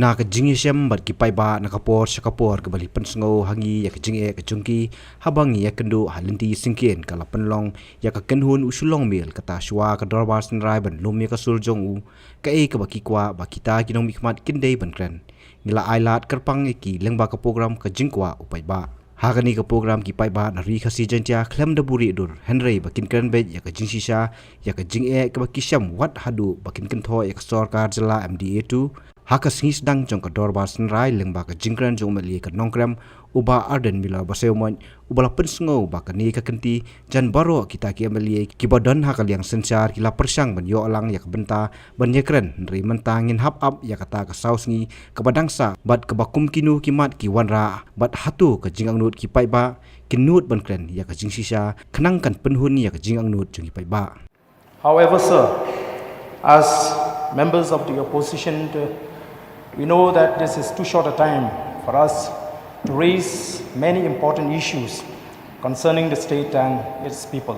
na ka jingisem bat ki paiba na kapor syakapor ke bali pensngo hangi ya ka jinge ka jungki habangi ya kendo halinti singkien kala penlong ya ka kenhun u Shillong Mail kata shwa ka dorbar senrai ban lum ya ka suljong u ka e ka baki kwa bakita kinong mikmat kindai ban kren ngila ailat kerpang ki lengba ka program ka Jingkwah U Paidbah Hakani ka program ki Paidbah na ri khasi jantia klem da buri dur Henry bakin kren bet ya ka Synshar ya ka jinge ka baki syam wat hadu bakin kentho ya ka sarkar jela MDA tu haka singis dang jong ka dorbar senrai lengba ka jingkran jong meli ka nongkram uba arden mila baseumon ubala pensngo ba ka ni ka kenti jan baro kita ki meli ki badan haka Liang Synshar ki la persang ban yo alang ya ka benta ban yekren ri mentang ngin hap up ya kata ka sausngi ka badangsa bat ka bakum kinu ki mat ki wanra bat hatu ka jingang nut ki Paidbah kinut ban kren ya ka Synshar kenangkan penhun ya ka jingang nut jong ki Paidbah. However, sir, as members of the opposition, we know that this is too short a time for us to raise many important issues concerning the state and its people.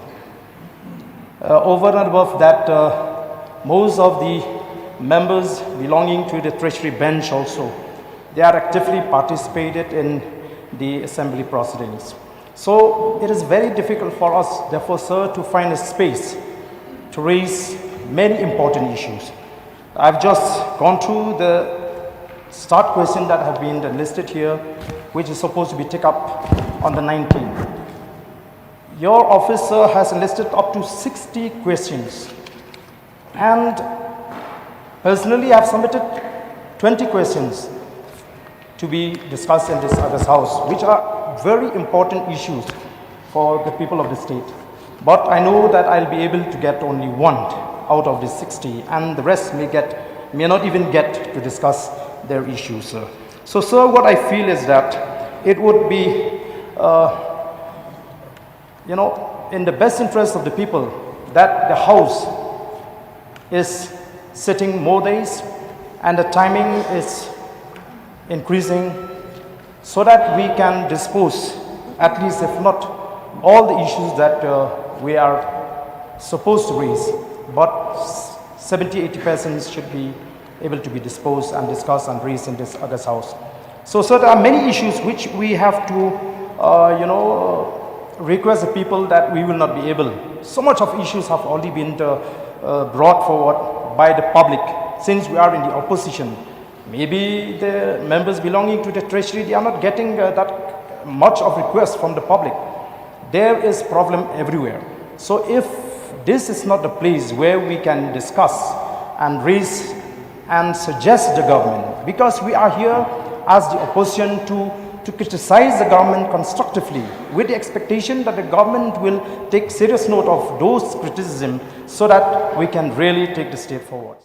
Over and above that, most of the members belonging to the Treasury bench also, they are actively participated in the assembly proceedings. So it is very difficult for us, therefore, sir, to find a space to raise many important issues. I've just gone through the start question that have been listed here, which is supposed to be taken up on the 19th. Your officer has listed up to 60 questions, and personally I have submitted 20 questions to be discussed in this other house, which are very important issues for the people of the state. But I know that I'll be able to get only one out of the 60, and the rest may not even get to discuss their issues, sir. So, sir, what I feel is that it would be, in the best interest of the people that the House is sitting more days and the timing is increasing so that we can dispose, at least if not all the issues that we are supposed to raise, but 70-80% should be able to be disposed and discussed and raised in this August House. So there are many issues which we have to, request the people that we will not be able. So much of issues have already been brought forward by the public since we are in the opposition. Maybe the members belonging to the Treasury, they are not getting that much of requests from the public. There is problem everywhere. So if this is not the place where we can discuss and raise and suggest the government, because we are here as the opposition to criticize the government constructively with the expectation that the government will take serious note of those criticisms so that we can really take the state forward.